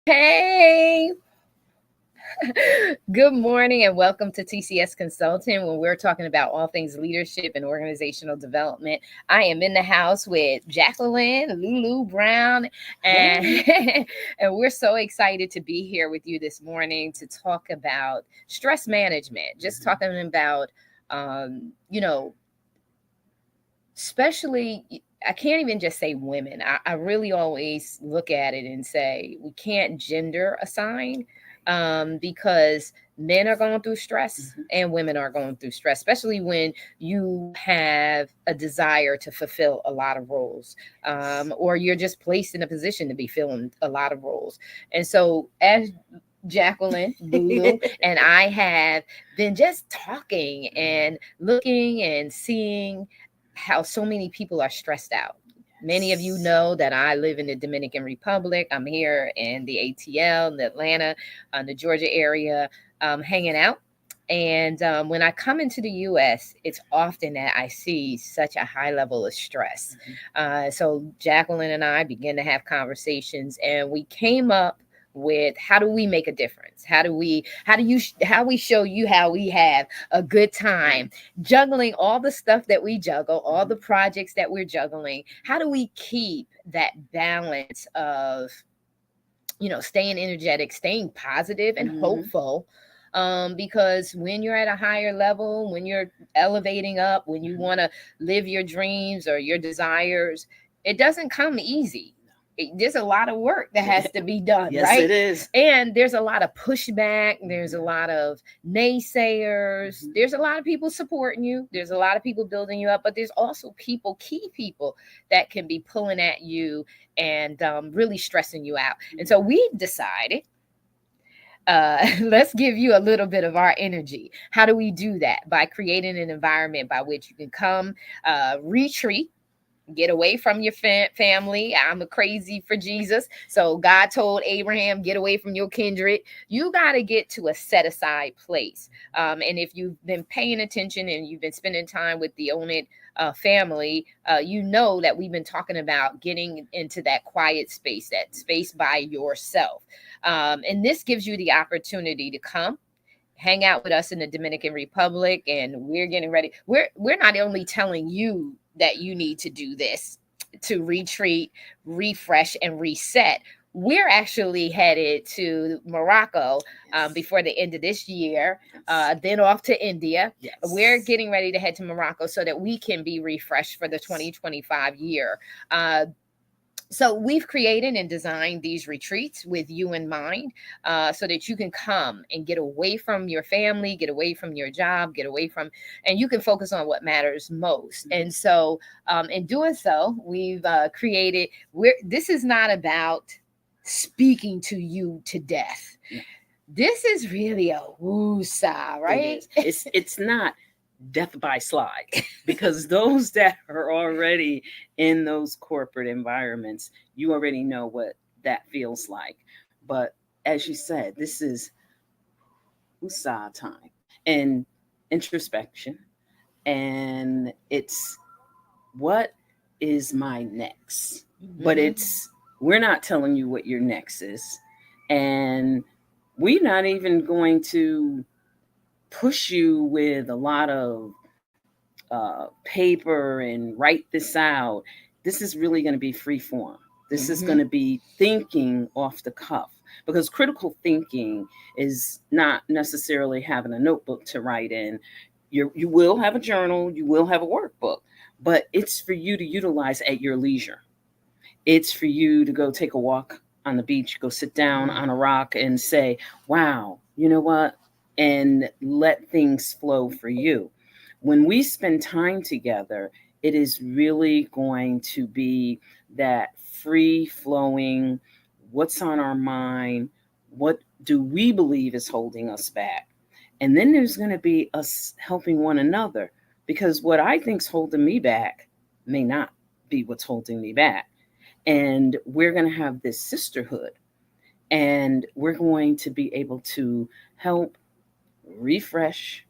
Hey, good morning and welcome to TCS Consulting when we're talking about all things leadership and organizational development. I am in the house with Jacqueline, Lulu Brown, and, Hey. and we're so excited to be here with you this morning to talk about stress management, just talking about, you know, especially I can't even just say women. I really always look at it and say we can't gender assign because men are going through stress and women are going through stress, especially when you have a desire to fulfill a lot of roles, or you're just placed in a position to be filling a lot of roles. And so as Jacqueline, Lulu, and I have been just talking and looking and seeing how so many people are stressed out. Many of you know that I live in the Dominican Republic. I'm here in the ATL, in the Atlanta, the Georgia area, hanging out. And when I come into the US, it's often that I see such a high level of stress. So Jacqueline and I begin to have conversations, and we came up with how do we make a difference? How we show you how we have a good time juggling all the stuff that we juggle, all the projects that we're juggling. How do we keep that balance of, staying energetic, staying positive and hopeful? Because when you're at a higher level, when you're elevating up, when you want to live your dreams or your desires, it doesn't come easy. There's a lot of work that has to be done, Yes, right? it is. And there's a lot of pushback. There's a lot of naysayers. There's a lot of people supporting you. There's a lot of people building you up, but there's also key people that can be pulling at you and really stressing you out. And so we decided, let's give you a little bit of our energy. How do we do that? By creating an environment by which you can come, retreat, get away from your family. I'm a crazy for Jesus. So God told Abraham, get away from your kindred. You got to get to a set aside place. And if you've been paying attention and you've been spending time with the Own It family, you know that we've been talking about getting into that quiet space, that space by yourself. And this gives you the opportunity to come hang out with us in the Dominican Republic, and we're getting ready. We're not only telling you that you need to do this to retreat, refresh, and reset. We're actually headed to Morocco before the end of this year, then off to India. Yes. We're getting ready to head to Morocco so that we can be refreshed for the 2025 year. So we've created and designed these retreats with you in mind, so that you can come and get away from your family, get away from your job, and you can focus on what matters most. And so in doing so, we've created, this is not about speaking to you to death. This is really a woo-saw, right? It's not death by slide because those that are already in those corporate environments, you already know what that feels like. But as you said, this is USA time and introspection, and it's what is my next. But it's we're not telling you what your next is, and we're not even going to push you with a lot of paper and write this out. This is really going to be free form. This is going to be thinking off the cuff, because critical thinking is not necessarily having a notebook to write in. You will have a journal, you will have a workbook, but it's for you to utilize at your leisure. It's for you to go take a walk on the beach, go sit down on a rock and say, wow, you know what? And let things flow for you. When we spend time together, it is really going to be that free flowing, what's on our mind, what do we believe is holding us back? And then there's going to be us helping one another, because what I think's holding me back may not be what's holding me back. And we're going to have this sisterhood, and we're going to be able to help refresh,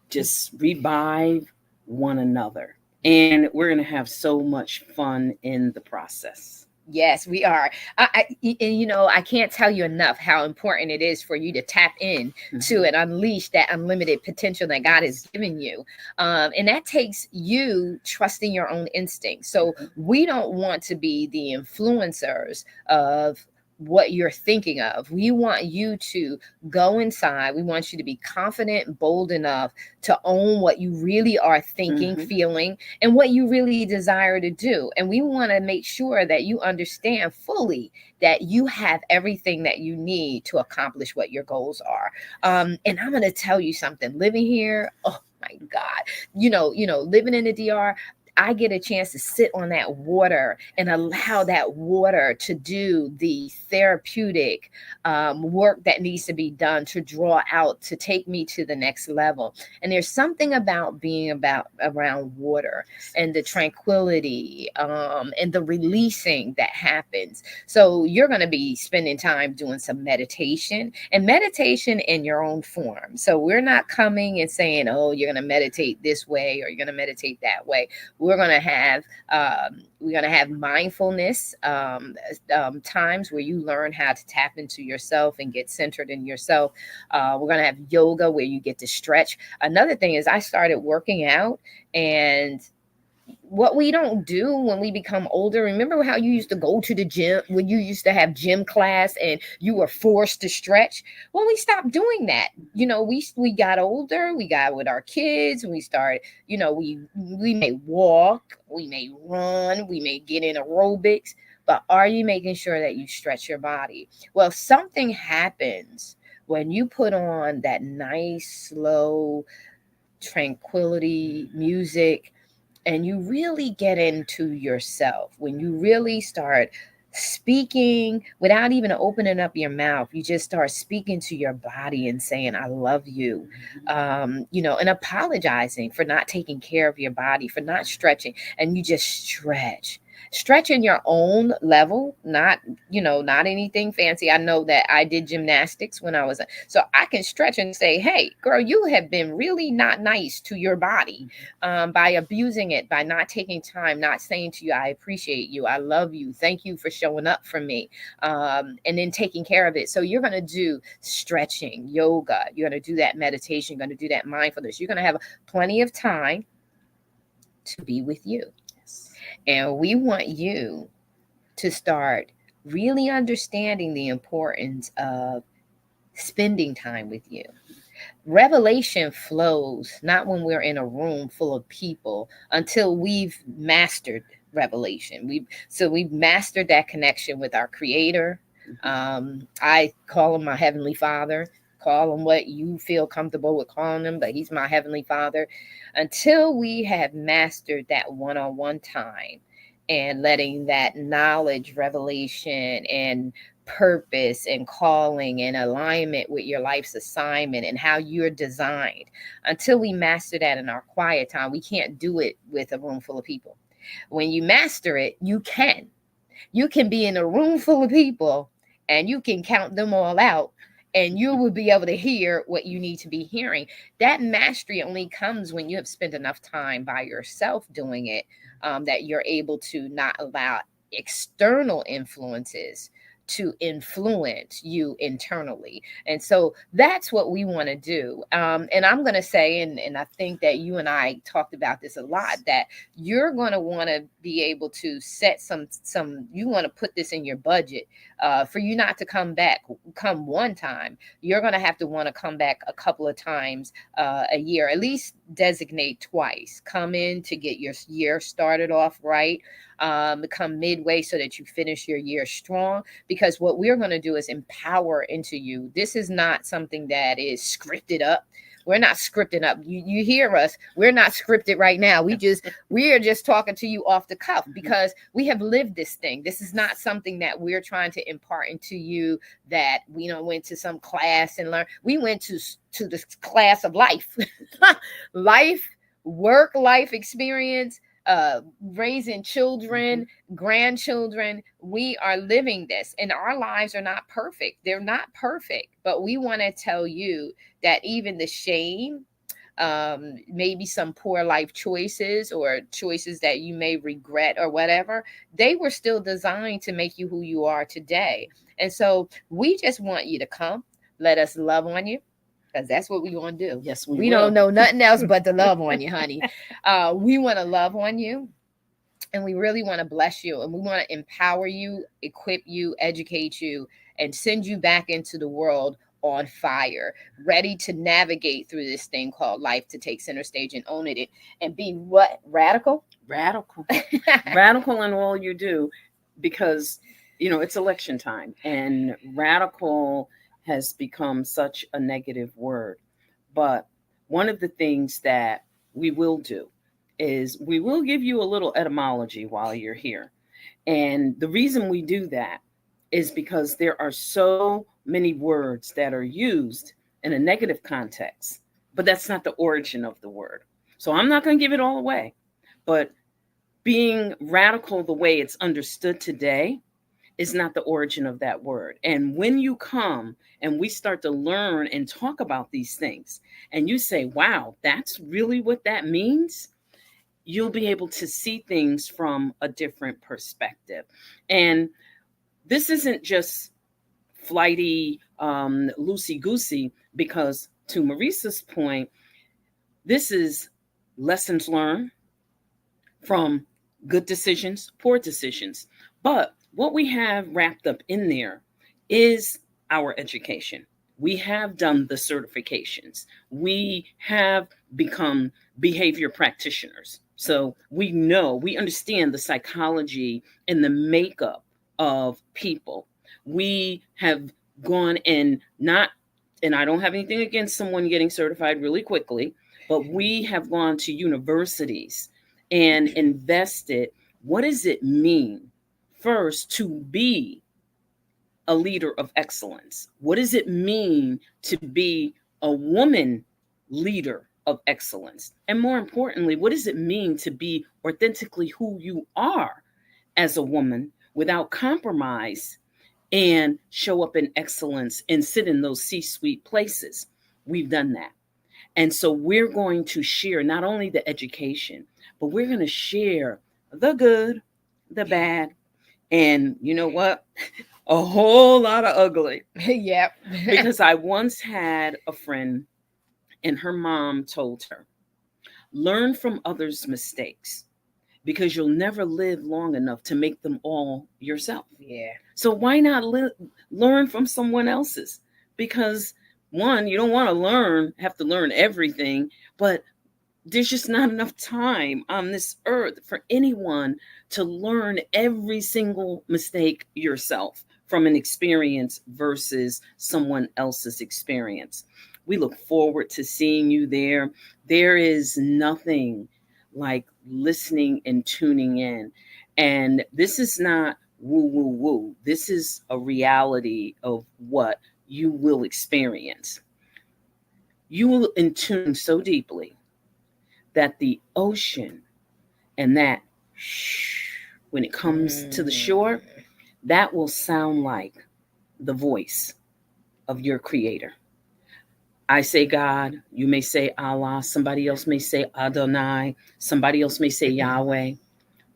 just revive one another. And we're going to have so much fun in the process. Yes, we are. And I can't tell you enough how important it is for you to tap in to and unleash that unlimited potential that God has given you. And that takes you trusting your own instincts. So we don't want to be the influencers of what you're thinking of. We want you to go inside. We want you to be confident, bold enough to own what you really are thinking, feeling, and what you really desire to do. And we want to make sure that you understand fully that you have everything that you need to accomplish what your goals are. And I'm going to tell you something, living here, oh my God, living in the DR, I get a chance to sit on that water and allow that water to do the therapeutic work that needs to be done to draw out, to take me to the next level. And there's something about being around water and the tranquility and the releasing that happens. So you're going to be spending time doing some meditation, and meditation in your own form. So we're not coming and saying, oh, you're going to meditate this way or you're going to meditate that way. We're going to have mindfulness times where you learn how to tap into yourself and get centered in yourself. We're going to have yoga where you get to stretch. Another thing is I started working out, and what we don't do when we become older. Remember how you used to go to the gym when you used to have gym class and you were forced to stretch? Well, we stopped doing that. We got older, we got with our kids, and we started, we may walk, we may run, we may get in aerobics, but are you making sure that you stretch your body? Well, something happens when you put on that nice, slow, tranquility music and you really get into yourself, when you really start speaking without even opening up your mouth, you just start speaking to your body and saying, I love you, and apologizing for not taking care of your body, for not stretching. And you just stretch in your own level, not anything fancy. I know that I did gymnastics when I was, so I can stretch and say, hey, girl, you have been really not nice to your body by abusing it, by not taking time, not saying to you, I appreciate you, I love you, thank you for showing up for me, and then taking care of it. So you're going to do stretching, yoga, you're going to do that meditation, you're going to do that mindfulness. You're going to have plenty of time to be with you. And we want you to start really understanding the importance of spending time with you. Revelation flows not when we're in a room full of people, until we've mastered revelation. We've mastered that connection with our Creator. I call him my Heavenly Father. Call him what you feel comfortable with calling him, but he's my Heavenly Father. Until we have mastered that one-on-one time and letting that knowledge, revelation, and purpose and calling and alignment with your life's assignment and how you're designed, until we master that in our quiet time, we can't do it with a room full of people. When you master it, you can be in a room full of people and you can count them all out, and you will be able to hear what you need to be hearing. That mastery only comes when you have spent enough time by yourself doing it, that you're able to not allow external influences to influence you internally. And so that's what we want to do. And I'm going to say, and I think that you and I talked about this a lot, that you're going to want to be able to set you want to put this in your budget, for you not to come one time. You're going to have to want to come back a couple of times a year, at least designate twice. Come in to get your year started off right. Come midway so that you finish your year strong, because what we're going to do is empower into you. This is not something that is scripted up. We're not scripting up. You hear us. We're not scripted right now. We are just talking to you off the cuff because we have lived this thing. This is not something that we're trying to impart into you, that we went to some class and learned. We went to the class of life, life experience, raising children, grandchildren. We are living this, and our lives are not perfect. They're not perfect, but we want to tell you that even the shame maybe some poor life choices or choices that you may regret or whatever, they were still designed to make you who you are today. And so we just want you to come, let us love on you, because that's what we want to do. Yes, We will. don't know nothing else but to love on you, honey. We want to love on you, and we really want to bless you, and we want to empower you, equip you, educate you, and send you back into the world on fire, ready to navigate through this thing called life, to take center stage and own it, and be what? Radical? Radical. Radical in all you do, because it's election time, and radical has become such a negative word. But one of the things that we will do is we will give you a little etymology while you're here. And the reason we do that is because there are so many words that are used in a negative context, but that's not the origin of the word. So I'm not going to give it all away. But being radical the way it's understood today is not the origin of that word. And when you come and we start to learn and talk about these things, and you say, wow, that's really what that means, you'll be able to see things from a different perspective. And this isn't just flighty, loosey-goosey, because to Marisa's point, this is lessons learned from good decisions, poor decisions. But what we have wrapped up in there is our education. We have done the certifications. We have become behavior practitioners. So we understand the psychology and the makeup of people. We have gone and I don't have anything against someone getting certified really quickly, but we have gone to universities and invested. What does it mean first to be a leader of excellence? What does it mean to be a woman leader of excellence? And more importantly, what does it mean to be authentically who you are as a woman without compromise, and show up in excellence and sit in those C-suite places? We've done that. And so we're going to share not only the education, but we're going to share the good, the bad, and you know what? A whole lot of ugly. Yep. Because I once had a friend, and her mom told her, learn from others' mistakes, because you'll never live long enough to make them all yourself. Yeah. So why not learn from someone else's? Because one, you don't want to have to learn everything, but there's just not enough time on this earth for anyone to learn every single mistake yourself from an experience versus someone else's experience. We look forward to seeing you there. There is nothing like listening and tuning in. And this is not woo, woo, woo. This is a reality of what you will experience. You will intune so deeply that the ocean and that shh, when it comes to the shore, that will sound like the voice of your creator. I say God, you may say Allah, somebody else may say Adonai, somebody else may say Yahweh,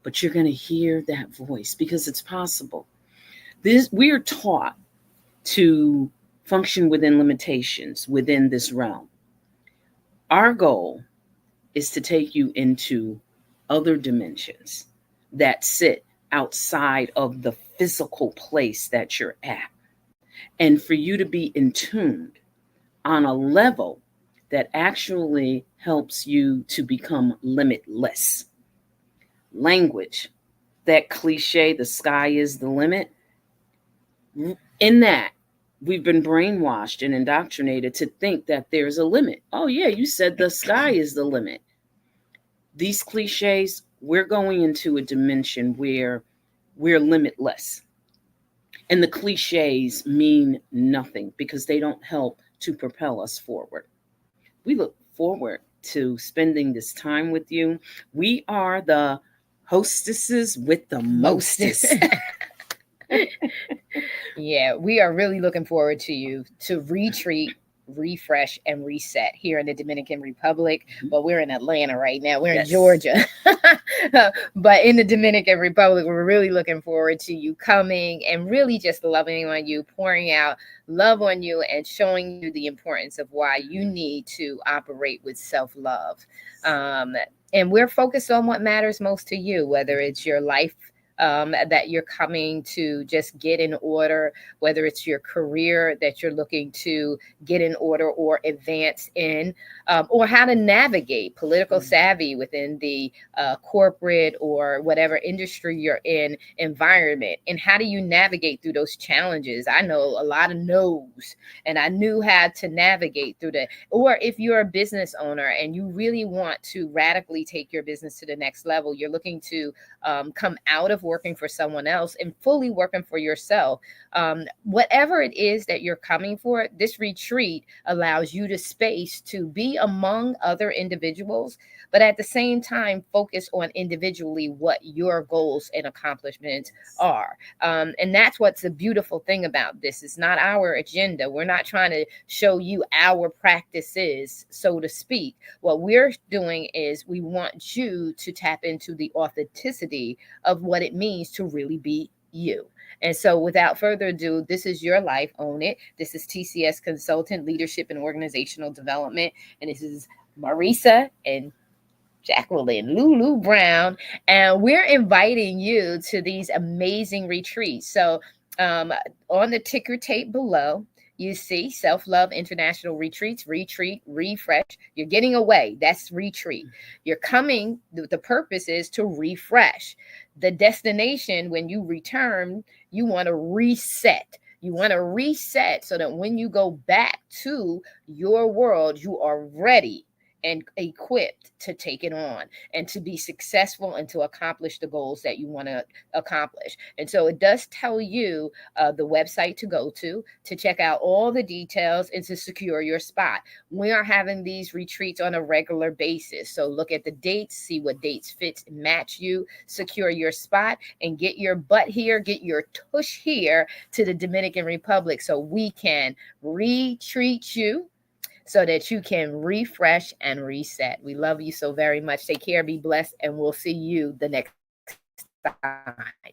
but you're going to hear that voice because it's possible. We are taught to function within limitations within this realm. Our goal is to take you into other dimensions that sit outside of the physical place that you're at, and for you to be in tune on a level that actually helps you to become limitless. Language, that cliche, the sky is the limit, in that we've been brainwashed and indoctrinated to think that there's a limit. Oh yeah, you said the sky is the limit. These cliches, we're going into a dimension where we're limitless. And the cliches mean nothing because they don't help to propel us forward. We look forward to spending this time with you. We are the hostesses with the mostest. Yeah, we are really looking forward to you to retreat refresh, and reset here in the Dominican Republic. But we're in Atlanta right now. We're in Yes. Georgia. But in the Dominican Republic, we're really looking forward to you coming and really just loving on you, pouring out love on you, and showing you the importance of why you need to operate with self-love. And we're focused on what matters most to you, whether it's your life that you're coming to just get in order, whether it's your career that you're looking to get in order or advance in, or how to navigate political savvy within the corporate or whatever industry you're in environment. And how do you navigate through those challenges? I know a lot of no's, and I knew how to navigate through that. Or if you're a business owner and you really want to radically take your business to the next level, you're looking to come out of working for someone else and fully working for yourself. Whatever it is that you're coming for, this retreat allows you the space to be among other individuals, but at the same time, focus on individually what your goals and accomplishments are. And that's what's the beautiful thing about this. It's not our agenda. We're not trying to show you our practices, so to speak. What we're doing is we want you to tap into the authenticity of what it means to really be you. And so without further ado, this is your life, own it. This is TCS Consultant, Leadership and Organizational Development. And this is Marisa and Jacqueline Lulu Brown. And we're inviting you to these amazing retreats. So on the ticker tape below, you see Self-Love International Retreats, retreat, refresh. You're getting away. That's retreat. You're coming. The purpose is to refresh. The destination, when you return, you want to reset. You want to reset so that when you go back to your world, you are ready and equipped to take it on and to be successful and to accomplish the goals that you want to accomplish. And so it does tell you the website to go to check out all the details and to secure your spot. We are having these retreats on a regular basis. So look at the dates, see what dates fit and match you, secure your spot, and get your butt here, get your tush here to the Dominican Republic so we can retreat you so that you can refresh and reset. We love you so very much. Take care, be blessed, and we'll see you the next time.